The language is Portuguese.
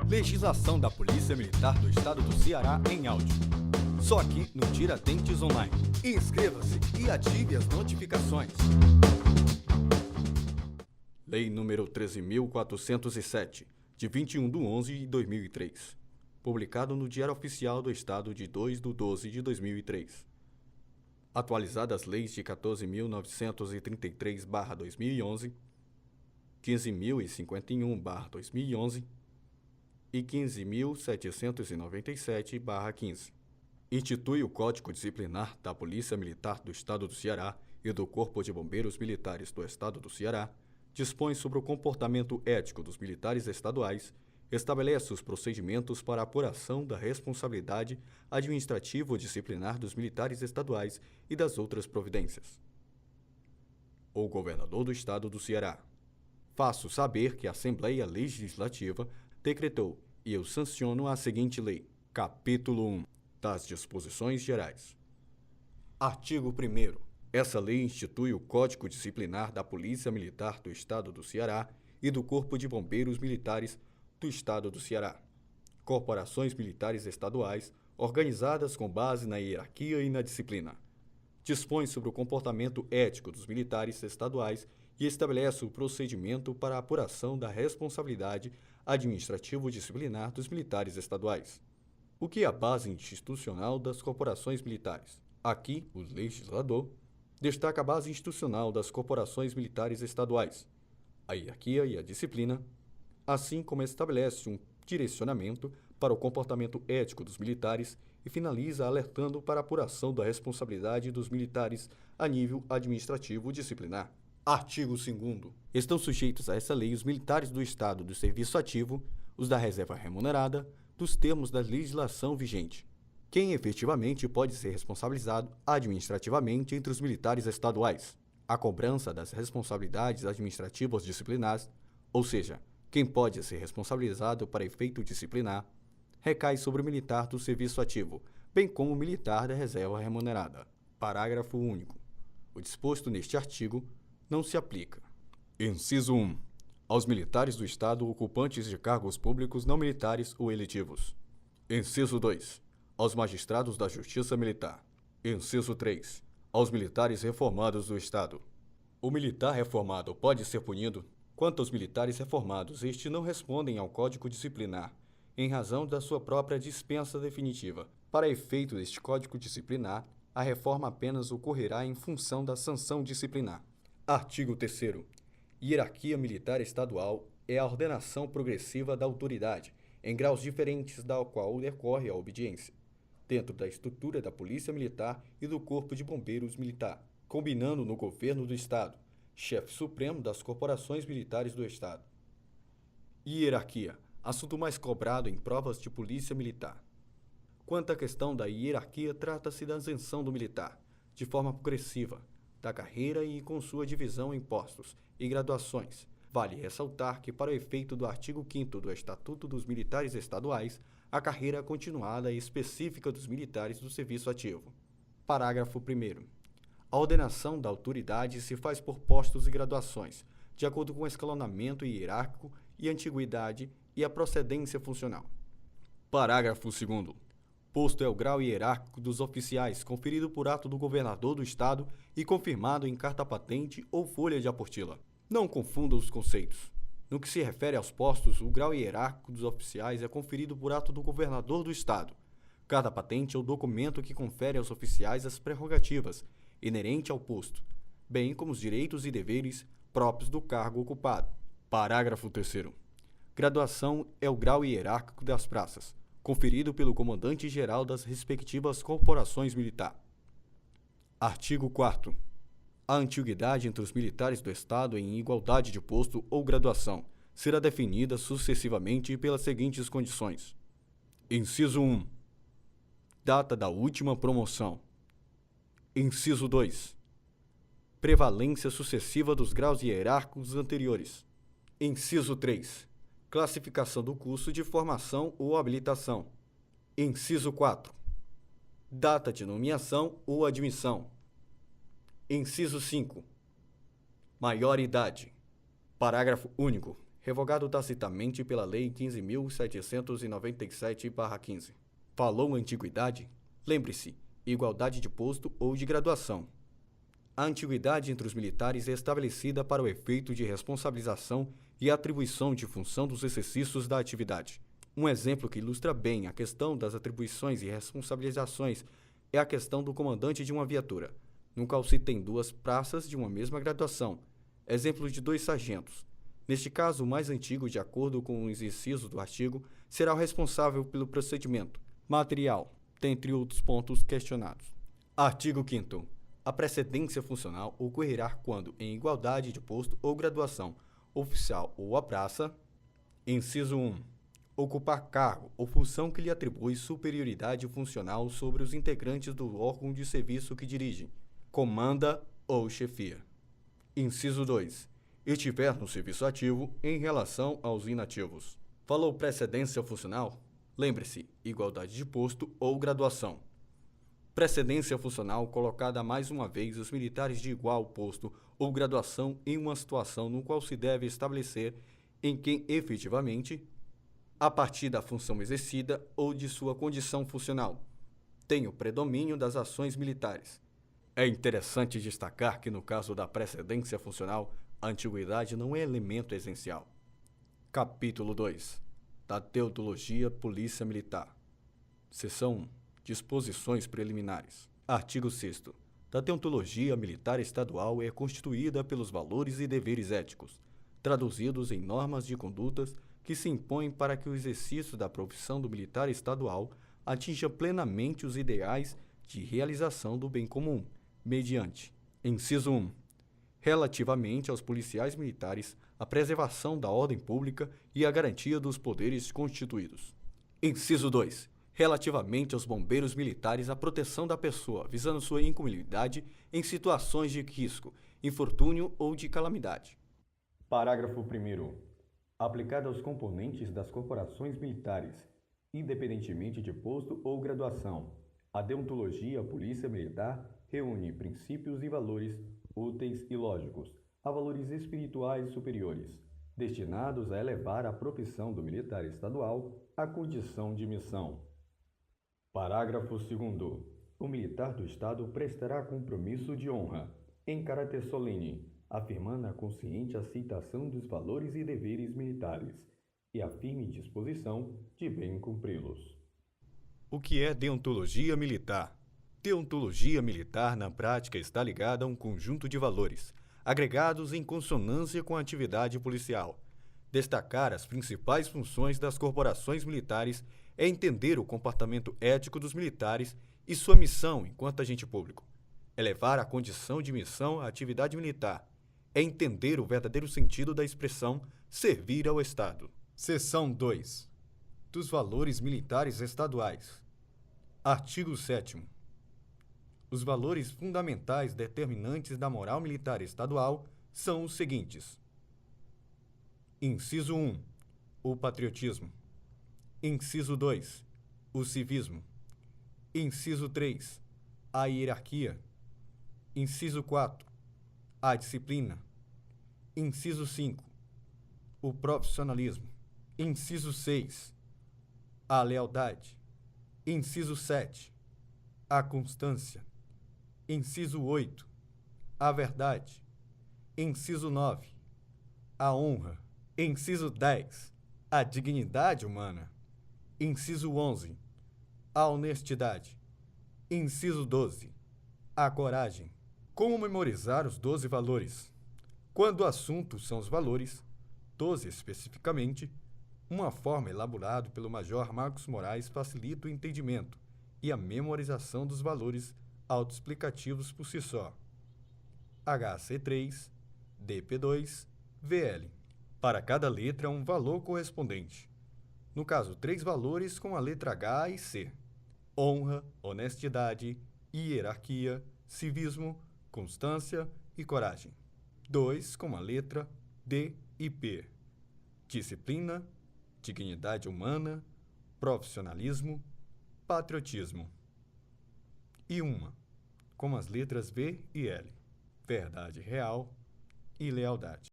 Legislação da Polícia Militar do Estado do Ceará em áudio. Só aqui no Tiradentes Online. Inscreva-se e ative as notificações. Lei nº 13.407, de 21/11/2003. Publicado no Diário Oficial do Estado de 2/12/2003. Atualizadas leis de 14.933/2011, 15.051/2011 e 15.797/15. Institui o Código Disciplinar da Polícia Militar do Estado do Ceará e do Corpo de Bombeiros Militares do Estado do Ceará, dispõe sobre o comportamento ético dos militares estaduais, estabelece os procedimentos para a apuração da responsabilidade administrativo-disciplinar dos militares estaduais e das outras providências. O Governador do Estado do Ceará. Faço saber que a Assembleia Legislativa decretou e eu sanciono a seguinte lei. Capítulo 1 das Disposições Gerais. Artigo 1º. Essa lei institui o Código Disciplinar da Polícia Militar do Estado do Ceará e do Corpo de Bombeiros Militares do Estado do Ceará. Corporações militares estaduais organizadas com base na hierarquia e na disciplina. Dispõe sobre o comportamento ético dos militares estaduais e estabelece o procedimento para a apuração da responsabilidade administrativo-disciplinar dos militares estaduais. O que é a base institucional das corporações militares? Aqui, o legislador destaca a base institucional das corporações militares estaduais, a hierarquia e a disciplina, assim como estabelece um direcionamento para o comportamento ético dos militares e finaliza alertando para a apuração da responsabilidade dos militares a nível administrativo-disciplinar. Artigo 2º. Estão sujeitos a essa lei os militares do estado do serviço ativo, os da reserva remunerada, dos termos da legislação vigente. Quem efetivamente pode ser responsabilizado administrativamente entre os militares estaduais? A cobrança das responsabilidades administrativas disciplinares, ou seja, quem pode ser responsabilizado para efeito disciplinar, recai sobre o militar do serviço ativo, bem como o militar da reserva remunerada. Parágrafo único. O disposto neste artigo não se aplica. Inciso 1. Aos militares do Estado ocupantes de cargos públicos não militares ou eletivos. Inciso 2. Aos magistrados da Justiça Militar. Inciso 3. Aos militares reformados do Estado. O militar reformado pode ser punido? Quanto aos militares reformados, estes não respondem ao Código Disciplinar, em razão da sua própria dispensa definitiva. Para efeito deste Código Disciplinar, a reforma apenas ocorrerá em função da sanção disciplinar. Artigo 3º. Hierarquia militar estadual é a ordenação progressiva da autoridade, em graus diferentes da qual decorre a obediência, dentro da estrutura da Polícia Militar e do Corpo de Bombeiros Militar, combinando no governo do Estado, chefe supremo das corporações militares do Estado. Hierarquia, assunto mais cobrado em provas de polícia militar. Quanto à questão da hierarquia, trata-se da ascensão do militar, de forma progressiva, da carreira e com sua divisão em postos e graduações. Vale ressaltar que, para o efeito do artigo 5º do Estatuto dos Militares Estaduais, a carreira continuada e específica dos militares do serviço ativo. Parágrafo 1º. A ordenação da autoridade se faz por postos e graduações, de acordo com o escalonamento hierárquico e antiguidade e a procedência funcional. Parágrafo 2º. Posto é o grau hierárquico dos oficiais conferido por ato do governador do Estado e confirmado em carta patente ou folha de apostila. Não confunda os conceitos. No que se refere aos postos, o grau hierárquico dos oficiais é conferido por ato do governador do Estado. Carta patente é o documento que confere aos oficiais as prerrogativas inerentes ao posto, bem como os direitos e deveres próprios do cargo ocupado. Parágrafo 3º. Graduação é o grau hierárquico das praças, conferido pelo comandante-geral das respectivas corporações militares. Artigo 4º. A antiguidade entre os militares do Estado em igualdade de posto ou graduação será definida sucessivamente pelas seguintes condições. Inciso 1. Data da última promoção. Inciso 2. Prevalência sucessiva dos graus hierárquicos anteriores. Inciso 3. Classificação do curso de formação ou habilitação. Inciso 4. Data de nomeação ou admissão. Inciso 5. Maioridade. Parágrafo único. revogado tacitamente pela Lei 15.797/15. Falou antiguidade? Lembre-se, igualdade de posto ou de graduação. A antiguidade entre os militares é estabelecida para o efeito de responsabilização e atribuição de função dos exercícios da atividade. Um exemplo que ilustra bem a questão das atribuições e responsabilizações é a questão do comandante de uma viatura, no qual se tem duas praças de uma mesma graduação, exemplo de 2 sargentos. Neste caso, o mais antigo, de acordo com os incisos do artigo, será o responsável pelo procedimento material, dentre outros pontos questionados. Artigo 5º. A precedência funcional ocorrerá quando, em igualdade de posto ou graduação, oficial ou a praça, inciso 1, ocupar cargo ou função que lhe atribui superioridade funcional sobre os integrantes do órgão de serviço que dirige, comanda ou chefia. Inciso 2, estiver no serviço ativo em relação aos inativos. Falou precedência funcional? Lembre-se, igualdade de posto ou graduação. Precedência funcional colocada mais uma vez os militares de igual posto ou graduação em uma situação no qual se deve estabelecer em quem efetivamente, a partir da função exercida ou de sua condição funcional, tem o predomínio das ações militares. É interessante destacar que no caso da precedência funcional, a antiguidade não é elemento essencial. Capítulo 2. Da Deontologia Polícia Militar. Seção 1. Disposições preliminares. Artigo 6º. Da deontologia militar estadual é constituída pelos valores e deveres éticos, traduzidos em normas de condutas que se impõem para que o exercício da profissão do militar estadual atinja plenamente os ideais de realização do bem comum, mediante: inciso 1. Relativamente aos policiais militares, a preservação da ordem pública e a garantia dos poderes constituídos. Inciso 2. Relativamente aos bombeiros militares, a proteção da pessoa, visando sua incumulidade em situações de risco, infortúnio ou de calamidade. Parágrafo 1º. Aplicada aos componentes das corporações militares, independentemente de posto ou graduação, a deontologia Polícia Militar reúne princípios e valores úteis e lógicos a valores espirituais superiores, destinados a elevar a profissão do militar estadual à condição de missão. Parágrafo 2º. O militar do Estado prestará compromisso de honra, em caráter solene, afirmando a consciente aceitação dos valores e deveres militares e a firme disposição de bem cumpri-los. O que é deontologia militar? Deontologia militar, na prática, está ligada a um conjunto de valores, agregados em consonância com a atividade policial. Destacar as principais funções das corporações militares é entender o comportamento ético dos militares e sua missão enquanto agente público. Elevar a condição de missão à atividade militar é entender o verdadeiro sentido da expressão servir ao Estado. Seção 2. Dos valores militares estaduais. Artigo 7º. Os valores fundamentais determinantes da moral militar estadual são os seguintes. Inciso 1. O patriotismo. Inciso 2. O civismo. Inciso 3. A hierarquia. Inciso 4. A disciplina. Inciso 5. O profissionalismo. Inciso 6. A lealdade. Inciso 7. A constância. Inciso 8. A verdade. Inciso 9. A honra. Inciso 10. A dignidade humana. Inciso 11. A honestidade. Inciso 12. A coragem. Como memorizar os 12 valores? Quando o assunto são os valores, 12 especificamente, uma forma elaborada pelo Major Marcos Moraes facilita o entendimento e a memorização dos valores autoexplicativos por si só. HC3, DP2, VL. Para cada letra, um valor correspondente. No caso, 3 valores com a letra H e C: honra, honestidade, hierarquia, civismo, constância e coragem. 2 com a letra D e P: disciplina, dignidade humana, profissionalismo, patriotismo. E 1 com as letras V e L: verdade real e lealdade.